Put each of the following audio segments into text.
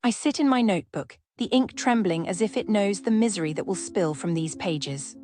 I sit in my notebook, the ink trembling as if it knows the misery that will spill from these pages.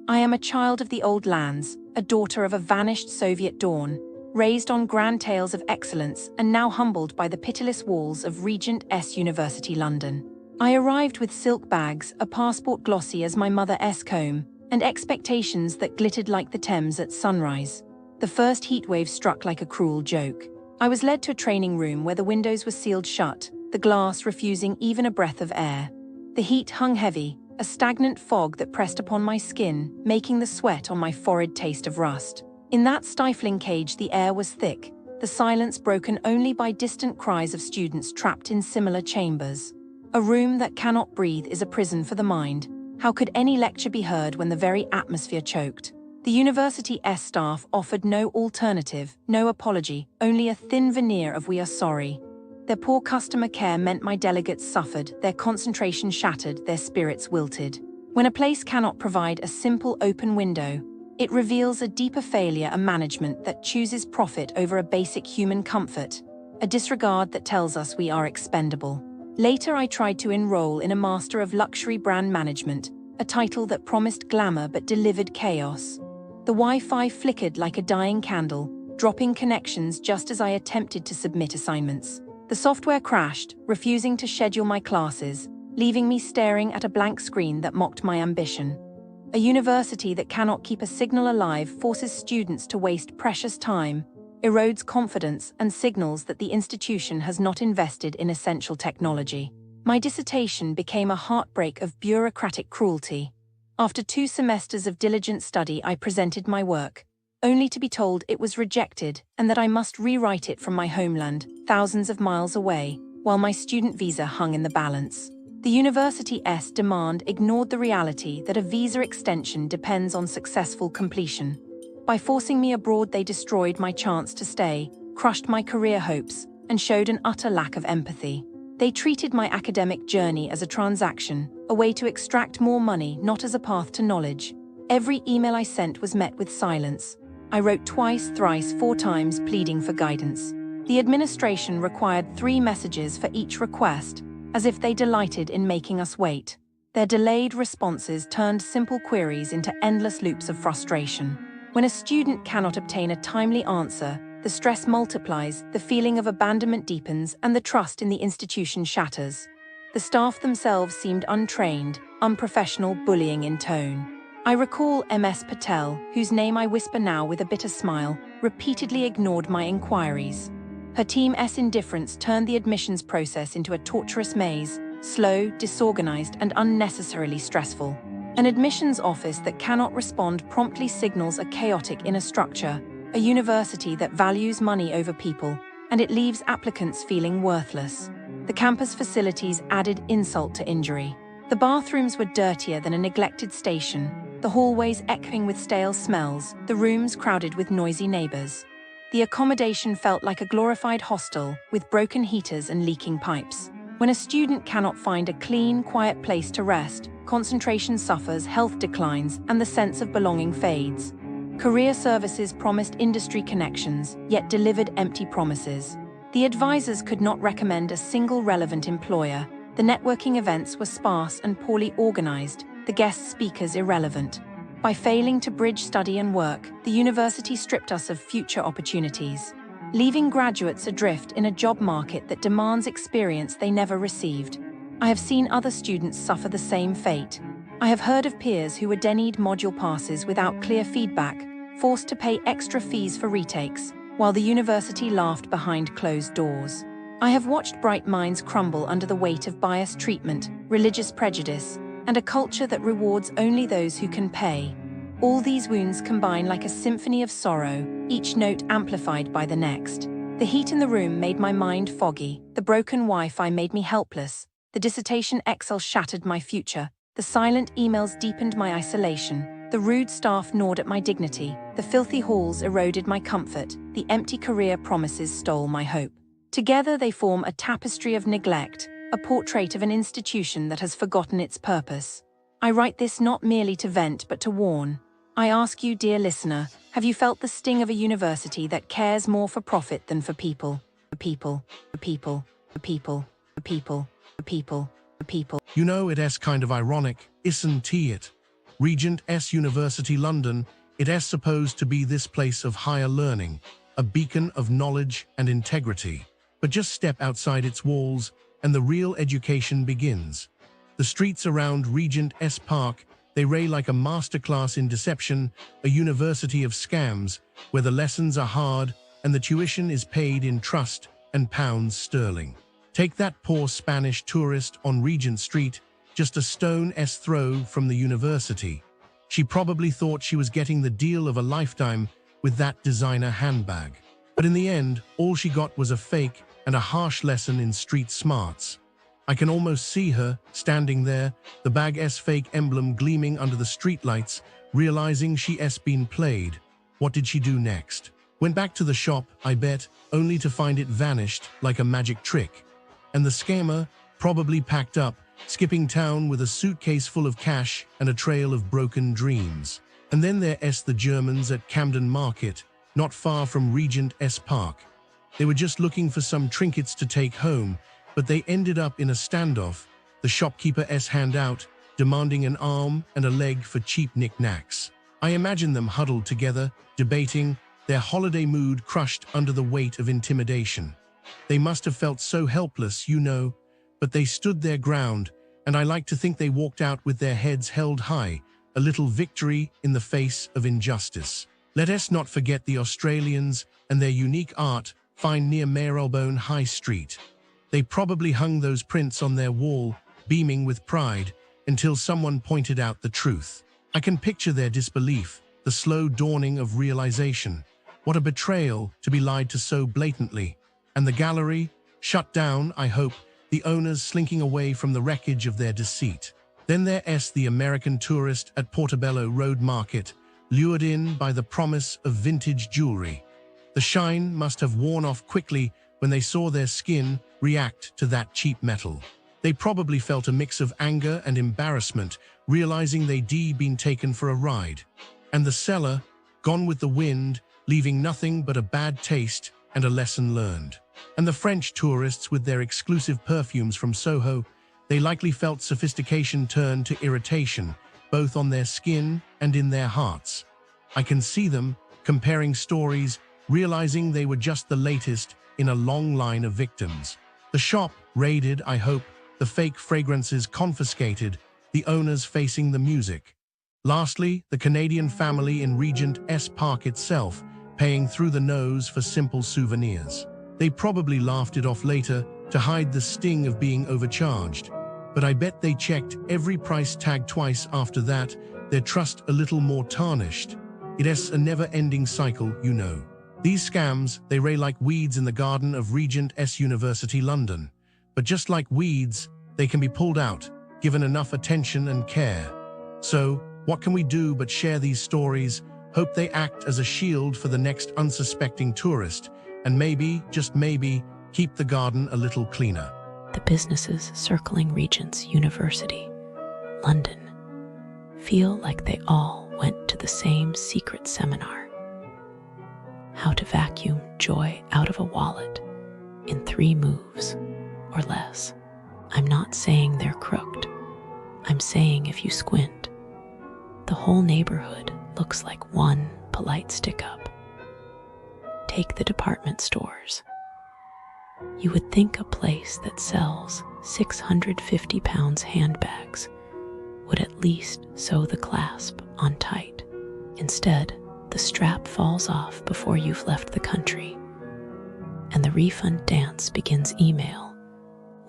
I am a child of the old lands, a daughter of a vanished Soviet dawn, raised on grand tales of excellence and now humbled by the pitiless walls of Regent University London. I arrived with silk bags, a passport glossy as my mother's comb, and expectations that glittered like the Thames at sunrise. The first heatwave struck like a cruel joke. I was led to a training room where the windows were sealed shut, the glass refusing even a breath of air. The heat hung heavy, a stagnant fog that pressed upon my skin, making the sweat on my forehead taste of rust. In that stifling cage the air was thick, the silence broken only by distant cries of students trapped in similar chambers. A room that cannot breathe is a prison for the mind. How could any lecture be heard when the very atmosphere choked? The university's staff offered no alternative, no apology, only a thin veneer of "we are sorry." Their poor customer care meant my delegates suffered, their concentration shattered, their spirits wilted. When a place cannot provide a simple open window, it reveals a deeper failure, a management that chooses profit over a basic human comfort, a disregard that tells us we are expendable. Later I tried to enroll in a Master of Luxury Brand Management, a title that promised glamour but delivered chaos. The Wi-Fi flickered like a dying candle, dropping connections just as I attempted to submit assignments. The software crashed, refusing to schedule my classes, leaving me staring at a blank screen that mocked my ambition. A university that cannot keep a signal alive forces students to waste precious time, erodes confidence, and signals that the institution has not invested in essential technology. My dissertation became a heartbreak of bureaucratic cruelty. After 2 semesters of diligent study, I presented my work, only to be told it was rejected and that I must rewrite it from my homeland, thousands of miles away, while my student visa hung in the balance. The university's demand ignored the reality that a visa extension depends on successful completion. By forcing me abroad, they destroyed my chance to stay, crushed my career hopes, and showed an utter lack of empathy. They treated my academic journey as a transaction, a way to extract more money, not as a path to knowledge. Every email I sent was met with silence. I wrote twice, thrice, 4 times, pleading for guidance. The administration required 3 messages for each request, as if they delighted in making us wait. Their delayed responses turned simple queries into endless loops of frustration. When a student cannot obtain a timely answer, the stress multiplies, the feeling of abandonment deepens, and the trust in the institution shatters. The staff themselves seemed untrained, unprofessional, bullying in tone. I recall Ms. Patel, whose name I whisper now with a bitter smile, repeatedly ignored my inquiries. Her team's indifference turned the admissions process into a torturous maze, slow, disorganized, and unnecessarily stressful. An admissions office that cannot respond promptly signals a chaotic inner structure, a university that values money over people, and it leaves applicants feeling worthless. The campus facilities added insult to injury. The bathrooms were dirtier than a neglected station, the hallways echoing with stale smells, the rooms crowded with noisy neighbors. The accommodation felt like a glorified hostel, with broken heaters and leaking pipes. When a student cannot find a clean, quiet place to rest, concentration suffers, health declines, and the sense of belonging fades. Career services promised industry connections, yet delivered empty promises. The advisors could not recommend a single relevant employer. The networking events were sparse and poorly organized, the guest speakers irrelevant. By failing to bridge study and work, the university stripped us of future opportunities, leaving graduates adrift in a job market that demands experience they never received. I have seen other students suffer the same fate. I have heard of peers who were denied module passes without clear feedback, forced to pay extra fees for retakes, while the university laughed behind closed doors. I have watched bright minds crumble under the weight of biased treatment, religious prejudice, and a culture that rewards only those who can pay. All these wounds combine like a symphony of sorrow, each note amplified by the next. The heat in the room made my mind foggy, the broken Wi-Fi made me helpless, the dissertation Excel shattered my future, the silent emails deepened my isolation, the rude staff gnawed at my dignity, the filthy halls eroded my comfort, the empty career promises stole my hope. Together they form a tapestry of neglect, a portrait of an institution that has forgotten its purpose. I write this not merely to vent but to warn. I ask you, dear listener, have you felt the sting of a university that cares more for profit than for people? The people, the people, the people, the people, the people, the people. You know, it's kind of ironic, isn't it? Regent University London, it's supposed to be this place of higher learning, a beacon of knowledge and integrity. But just step outside its walls and the real education begins. The streets around Regent Park, they ray like a masterclass in deception, a university of scams, where the lessons are hard and the tuition is paid in trust and pounds sterling. Take that poor Spanish tourist on Regent Street, just a stone's throw from the university. She probably thought she was getting the deal of a lifetime with that designer handbag. But in the end, all she got was a fake and a harsh lesson in street smarts. I can almost see her, standing there, the bag's fake emblem gleaming under the streetlights, realizing she's been played. What did she do next? Went back to the shop, I bet, only to find it vanished like a magic trick. And the scammer probably packed up, skipping town with a suitcase full of cash and a trail of broken dreams. And then there's the Germans at Camden Market, not far from Regent Park. They were just looking for some trinkets to take home, but they ended up in a standoff, the shopkeeper's hand out, demanding an arm and a leg for cheap knickknacks. I imagine them huddled together, debating, their holiday mood crushed under the weight of intimidation. They must have felt so helpless, you know, but they stood their ground, and I like to think they walked out with their heads held high, a little victory in the face of injustice. Let us not forget the Australians and their unique art found near Marylebone High Street. They probably hung those prints on their wall, beaming with pride, until someone pointed out the truth. I can picture their disbelief, the slow dawning of realization. What a betrayal to be lied to so blatantly. And the gallery, shut down, I hope, the owners slinking away from the wreckage of their deceit. Then there's the American tourist at Portobello Road Market, lured in by the promise of vintage jewelry. The shine must have worn off quickly when they saw their skin react to that cheap metal. They probably felt a mix of anger and embarrassment, realizing they'd been taken for a ride. And the seller, gone with the wind, leaving nothing but a bad taste and a lesson learned. And the French tourists with their exclusive perfumes from Soho, they likely felt sophistication turn to irritation, both on their skin and in their hearts. I can see them, comparing stories, realizing they were just the latest in a long line of victims. The shop raided, I hope, the fake fragrances confiscated, the owners facing the music. Lastly, the Canadian family in Regent Park itself, paying through the nose for simple souvenirs. They probably laughed it off later to hide the sting of being overcharged. But I bet they checked every price tag twice after that, their trust a little more tarnished. It's a never-ending cycle, you know. These scams, they ray like weeds in the garden of Regent University London. But just like weeds, they can be pulled out, given enough attention and care. So, what can we do but share these stories, hope they act as a shield for the next unsuspecting tourist, and maybe, just maybe, keep the garden a little cleaner. The businesses circling Regent's University, London, feel like they all went to the same secret seminar. How to vacuum joy out of a wallet in 3 moves or less. I'm not saying they're crooked. I'm saying if you squint, the whole neighborhood looks like one polite stick-up. Take the department stores. You would think a place that sells 650 pounds handbags would at least sew the clasp on tight. Instead, the strap falls off before you've left the country, and the refund dance begins. Email,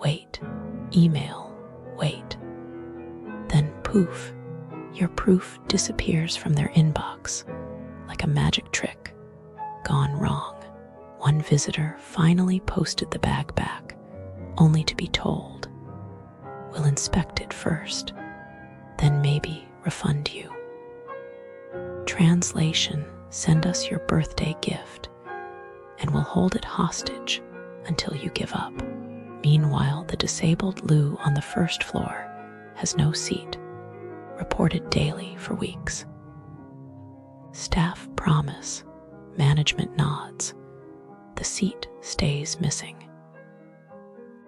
wait, email, wait. Then poof, your proof disappears from their inbox like a magic trick gone wrong. One visitor finally posted the bag back, only to be told, "We'll inspect it first, then maybe refund you." Translation, send us your birthday gift, and we'll hold it hostage until you give up. Meanwhile, the disabled Lou on the first floor has no seat, reported daily for weeks. Staff promise, management nods, the seat stays missing.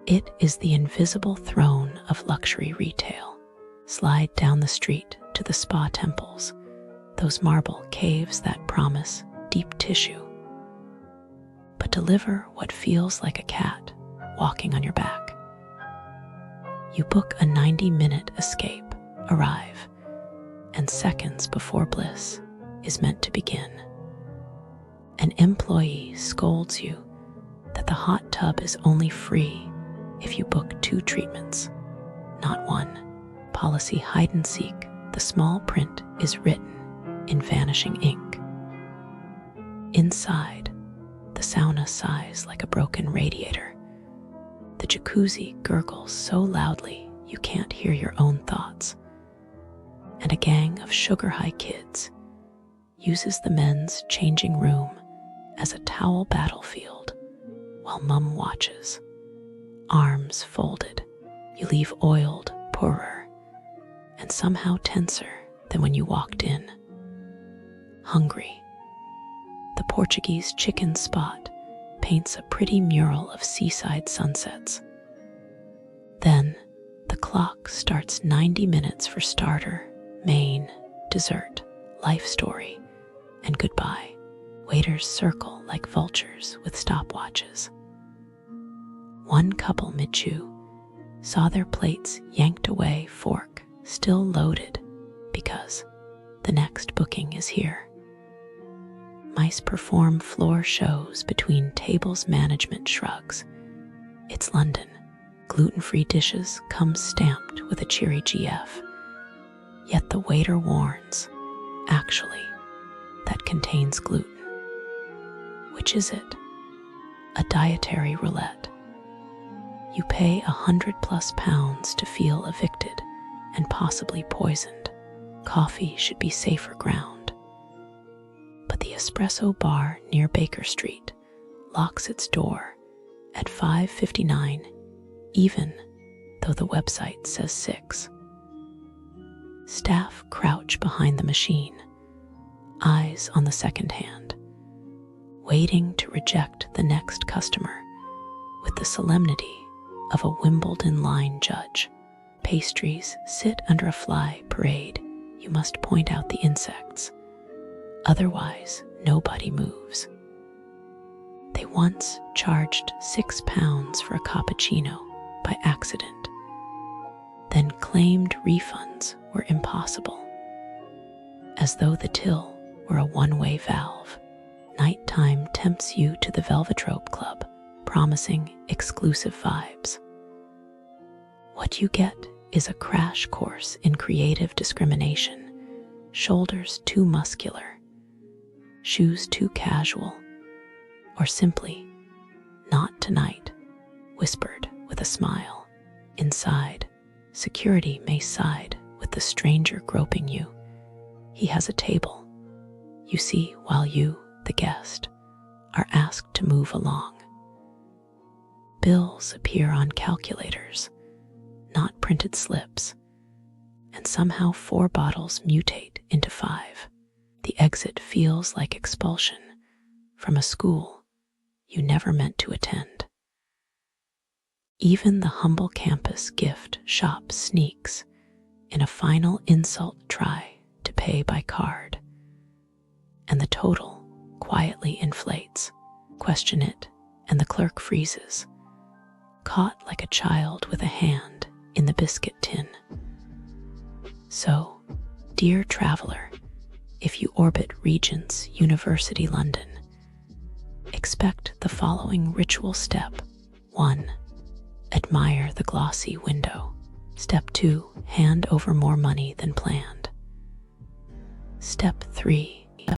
It is the invisible throne of luxury retail. Slide down the street to the spa temples, those marble caves that promise deep tissue, but deliver what feels like a cat walking on your back. You book a 90-minute escape, arrive, and seconds before bliss is meant to begin. An employee scolds you that the hot tub is only free if you book 2 treatments, not 1. Policy hide and seek, the small print is written in vanishing ink. Inside, the sauna sighs like a broken radiator. The jacuzzi gurgles so loudly you can't hear your own thoughts. And a gang of sugar-high kids uses the men's changing room as a towel battlefield while mom watches. Arms folded, you leave oiled, poorer, and somehow tenser than when you walked in. Hungry. The Portuguese chicken spot paints a pretty mural of seaside sunsets. Then the clock starts 90 minutes for starter, main, dessert, life story, and goodbye. Waiters circle like vultures with stopwatches. One couple mid-chew saw their plates yanked away, fork still loaded, because the next booking is here. Mice perform floor shows between tables, management shrugs. It's London. Gluten-free dishes come stamped with a cheery GF. Yet the waiter warns, actually, that contains gluten. Which is it? A dietary roulette. You pay £100+ to feel evicted and possibly poisoned. Coffee should be safer ground. But the espresso bar near Baker Street locks its door at 5:59, even though the website says 6. Staff crouch behind the machine, eyes on the second hand, waiting to reject the next customer with the solemnity of a Wimbledon line judge. Pastries sit under a fly parade. You must point out the insects. Otherwise, nobody moves. They once charged £6 for a cappuccino by accident, then claimed refunds were impossible, as though the till were a one-way valve. Nighttime tempts you to the Velvetrope Club, promising exclusive vibes. What you get is a crash course in creative discrimination. Shoulders too muscular, shoes too casual, or simply, not tonight, whispered with a smile. Inside, security may side with the stranger groping you. He has a table, you see, while you, the guest, are asked to move along. Bills appear on calculators, not printed slips, and somehow 4 bottles mutate into 5. The exit feels like expulsion from a school you never meant to attend. Even the humble campus gift shop sneaks in a final insult try to pay by card, and the total quietly inflates. Question it, and the clerk freezes, caught like a child with a hand in the biscuit tin. So, dear traveler, if you orbit Regent's University London, expect the following ritual step. 1. Admire the glossy window. Step 2. Hand over more money than planned. Step 3.